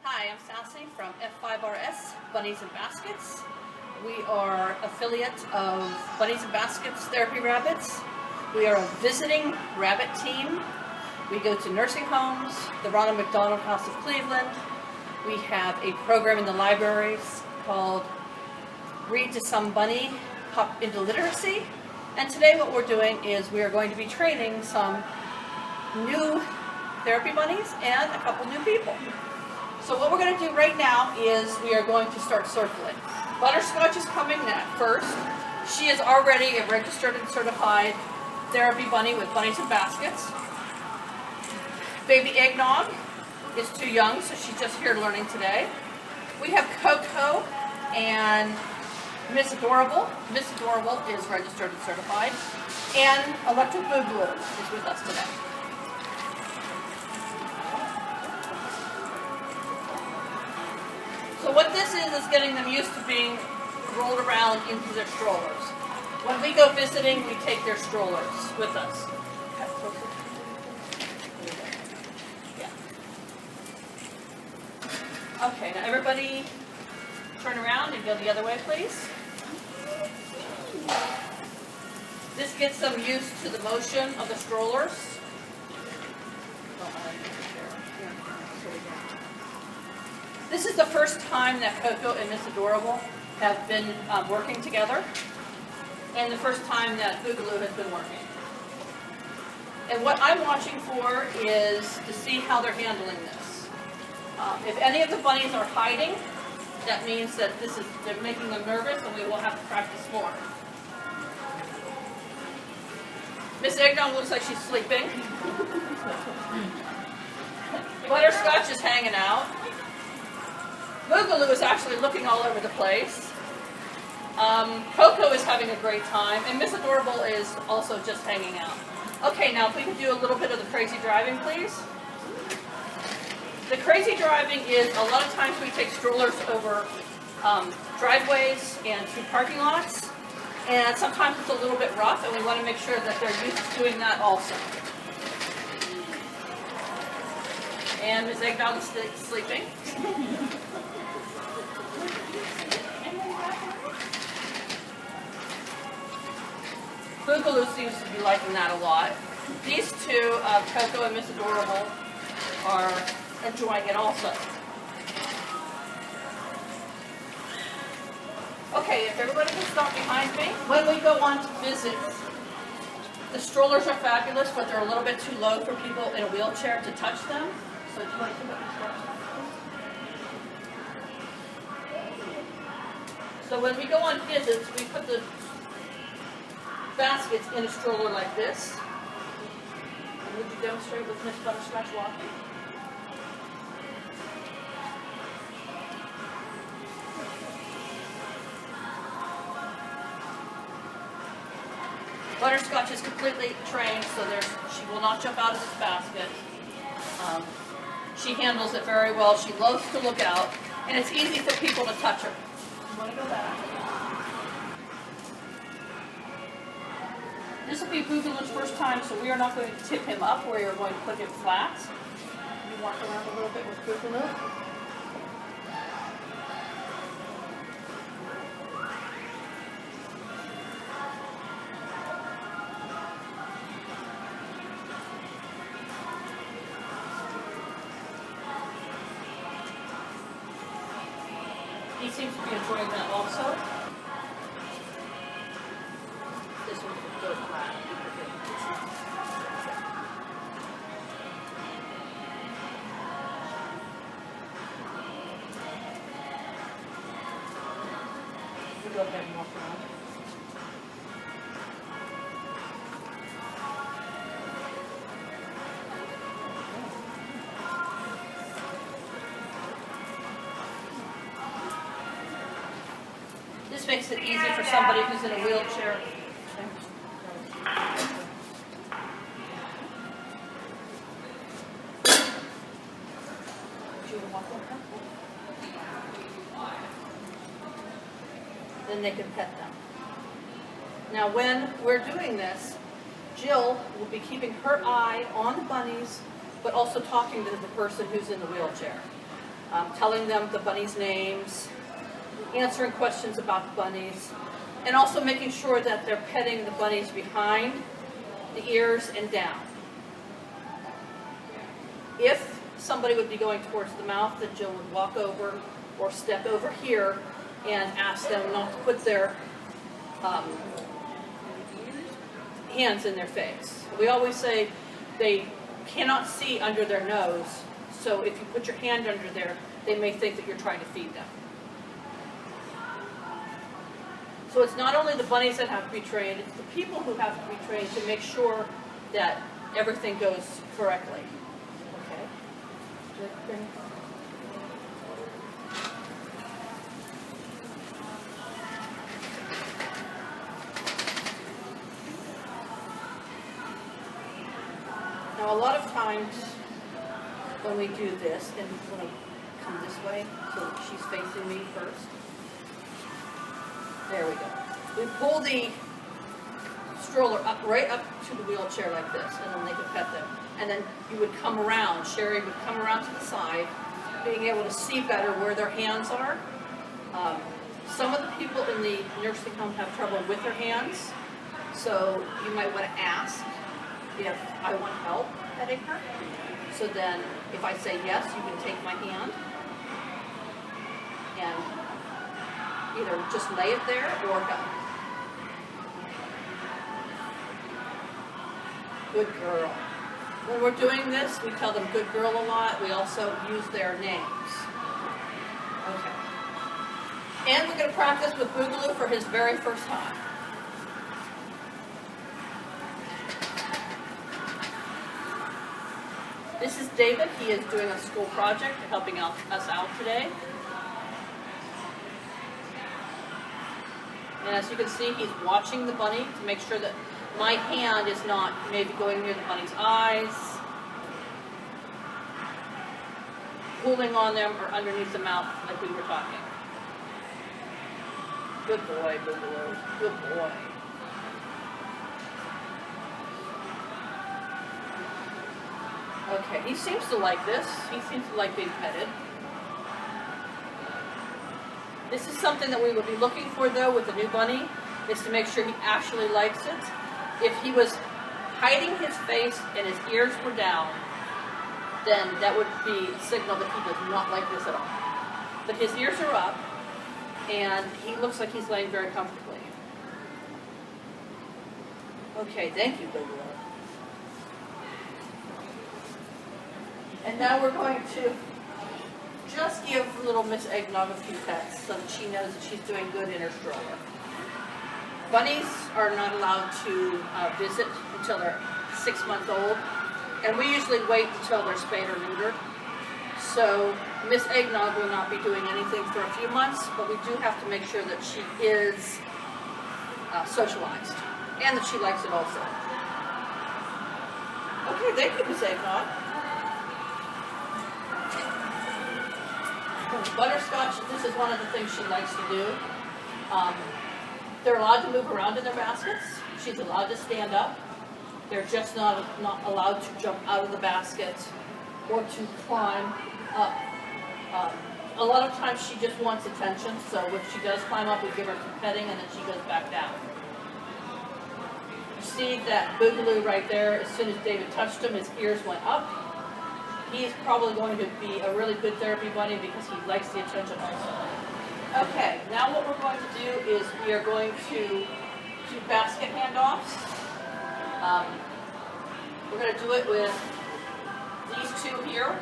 Hi, I'm Sassy from F5RS Bunnies and Baskets. We are affiliate of Bunnies and Baskets Therapy Rabbits. We are a visiting rabbit team. We go to nursing homes, the Ronald McDonald House of Cleveland. We have a program in the libraries called Read to Some Bunny, Hop into Literacy. And today what we're doing is we are going to be training some new therapy bunnies and a couple new people. So what we're going to do right now is we are going to start circling. Butterscotch is coming next first. She is already a registered and certified therapy bunny with Bunnies and Baskets. Baby Eggnog is too young, so she's just here learning today. We have Coco and Miss Adorable. Miss Adorable is registered and certified. And Electric Boogaloo is with us today. So what this is getting them used to being rolled around into their strollers. When we go visiting, we take their strollers with us. Yeah. Okay, now everybody turn around and go the other way, please. This gets them used to the motion of the strollers. This is the first time that Coco and Miss Adorable have been working together, and the first time that Boogaloo has been working. And what I'm watching for is to see how they're handling this. If any of the bunnies are hiding, that means that they're making them nervous, and we will have to practice more. Miss Eggnog looks like she's sleeping. Butterscotch is hanging out. Boogaloo is actually looking all over the place. Coco is having a great time, and Miss Adorable is also just hanging out. Okay, now if we could do a little bit of the crazy driving, please. The crazy driving is a lot of times we take strollers over driveways and through parking lots, and sometimes it's a little bit rough, and we want to make sure that they're used to doing that also. And Miss Eggnog is sleeping. Boogaloo seems to be liking that a lot. These two, Coco and Miss Adorable, are enjoying it also. Okay, if everybody can stop behind me. When we go on to visits, the strollers are fabulous, but they're a little bit too low for people in a wheelchair to touch them. So do you want to come up and start? So when we go on visits, we put the baskets in a stroller like this. And would you demonstrate with Miss Butterscotch walking? Butterscotch is completely trained, so she will not jump out of this basket. She handles it very well. She loves to look out, and it's easy for people to touch her. You want to go back? This will be Boogaloo's first time, so we are not going to tip him up. We are going to put him flat. You walk around a little bit with Boogaloo. He seems to be enjoying that also. This one can go flat. You go ahead and walk around. This makes it easy for somebody who's in a wheelchair. Then they can pet them. Now when we're doing this, Jill will be keeping her eye on the bunnies but also talking to the person who's in the wheelchair. Telling them the bunnies' names, answering questions about the bunnies, and also making sure that they're petting the bunnies behind the ears and down. If somebody would be going towards the mouth, then Jill would walk over or step over here and ask them not to put their hands in their face. We always say they cannot see under their nose, so if you put your hand under there, they may think that you're trying to feed them. So it's not only the bunnies that have to be trained, it's the people who have to be trained to make sure that everything goes correctly. Okay. Now, a lot of times when we do this, and I'm going to come this way so that she's facing me first. There we go. We pull the stroller up, right up to the wheelchair like this, and then they can pet them. And then you would come around, Sherry would come around to the side, being able to see better where their hands are. Some of the people in the nursing home have trouble with their hands, so you might want to ask if I want help petting her. So then, if I say yes, you can take my hand and either just lay it there or go. Good girl. When we're doing this, we tell them good girl a lot. We also use their names. Okay. And we're going to practice with Boogaloo for his very first time. This is David. He is doing a school project, helping us out today. And as you can see, he's watching the bunny to make sure that my hand is not maybe going near the bunny's eyes, pulling on them, or underneath the mouth like we were talking. Good boy, Boogaloo. Good boy. Okay, he seems to like this. He seems to like being petted. This is something that we would be looking for, though, with a new bunny, is to make sure he actually likes it. If he was hiding his face and his ears were down, then that would be a signal that he does not like this at all. But his ears are up, and he looks like he's laying very comfortably. Okay, thank you, Boogaloo. And now we're going to just give little Miss Eggnog a few pets so that she knows that she's doing good in her stroller. Bunnies are not allowed to visit until they're 6 months old, and we usually wait until they're spayed or neutered. So Miss Eggnog will not be doing anything for a few months, but we do have to make sure that she is socialized and that she likes it also. Okay, thank you, Miss Eggnog. Butterscotch, this is one of the things she likes to do. They're allowed to move around in their baskets. She's allowed to stand up. They're just not allowed to jump out of the basket or to climb up. A lot of times she just wants attention, so if she does climb up, we give her some petting and then she goes back down. You see that Boogaloo right there, as soon as David touched him, his ears went up. He's probably going to be a really good therapy bunny because he likes the attention also. Okay, now what we're going to do is we are going to do basket handoffs. We're going to do it with these two here.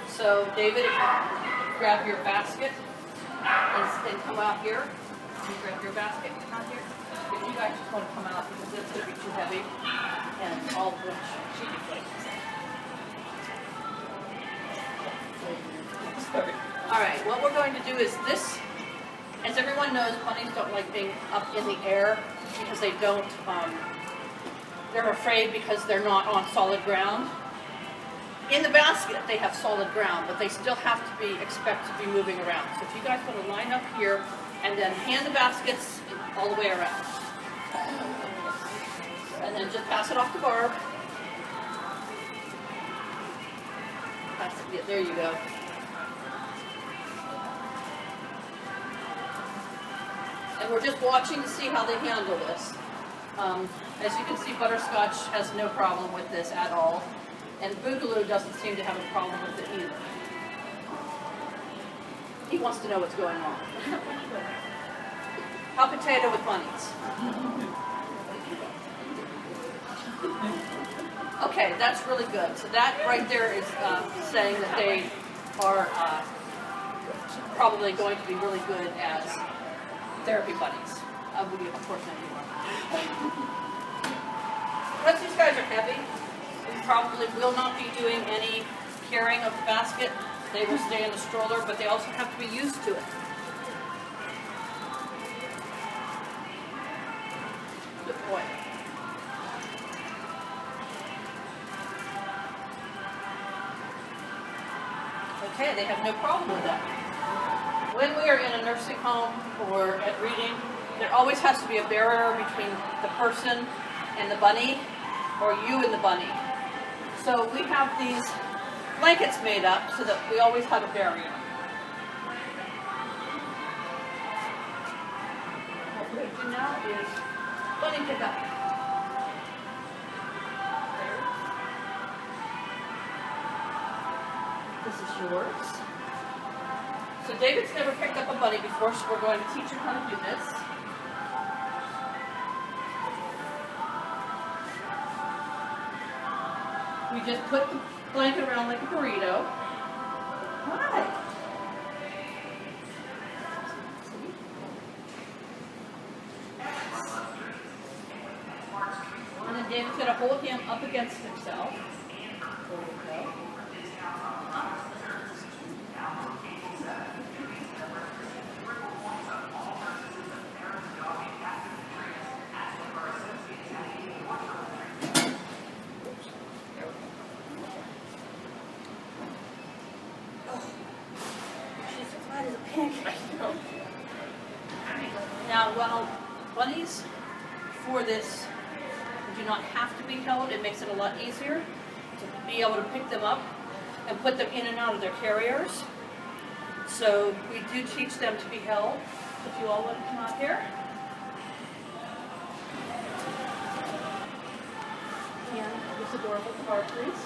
So David, if you grab your basket and come out here. You grab your basket and come out here. If you guys just want to come out because it's going to be too heavy and all of which she can play. Alright, what we're going to do is this, as everyone knows, bunnies don't like being up in the air because they don't, they're afraid because they're not on solid ground. In the basket, they have solid ground, but they still have to be expected to be moving around. So if you guys want to line up here and then hand the baskets all the way around. And then just pass it off to Barb. Yeah, there you go. And we're just watching to see how they handle this. As you can see, Butterscotch has no problem with this at all. And Boogaloo doesn't seem to have a problem with it either. He wants to know what's going on. Hot potato with bunnies. Okay, that's really good. So that right there is saying that they are probably going to be really good as therapy bunnies. We of course know you are. Because these guys are heavy, we probably will not be doing any carrying of the basket. They will stay in the stroller, but they also have to be used to it. Good boy. Okay, they have no problem with that. When we are in a nursing home or at reading, there always has to be a barrier between the person and the bunny, or you and the bunny. So we have these blankets made up so that we always have a barrier. What we're going to do now is bunny pickup. This is yours. So David's never picked up a bunny before, so we're going to teach him how to do this. We just put the blanket around like a burrito. Hi. And then David's going to hold him up against himself. There we go. Now, while bunnies for this do not have to be held, it makes it a lot easier to be able to pick them up and put them in and out of their carriers. So we do teach them to be held. If you all want to come out here. And this adorable car, please.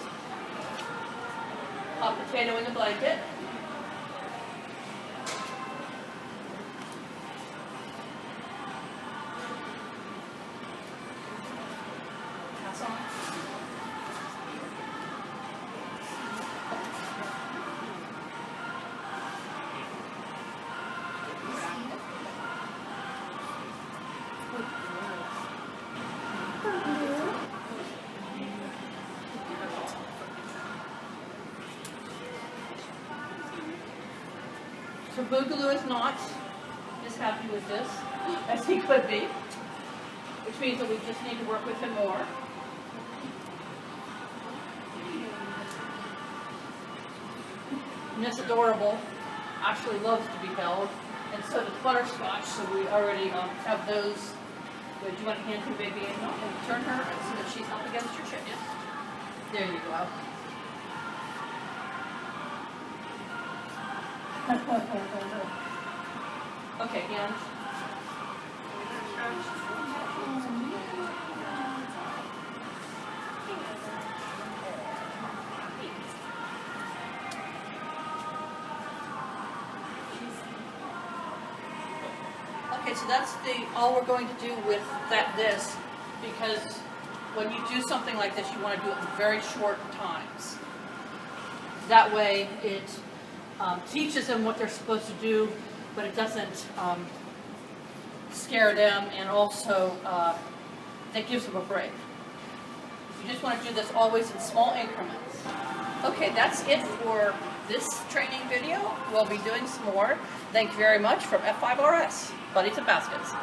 Hot potato in the blanket. So Boogaloo is not as happy with this as he could be, which means that we just need to work with him more. Miss Adorable actually loves to be held, and so does Butterscotch, so we already have those. Do you want to hand your baby in? And turn her so that she's up against your chin. Yes? There you go. Okay, hands. Okay, so that's all we're going to do with this, because when you do something like this, you want to do it in very short times. That way, it teaches them what they're supposed to do, but it doesn't scare them, and also that gives them a break. You just want to do this always in small increments. Okay, that's it for this training video. We'll be doing some more. Thank you very much from F5RS Bunnies and Baskets.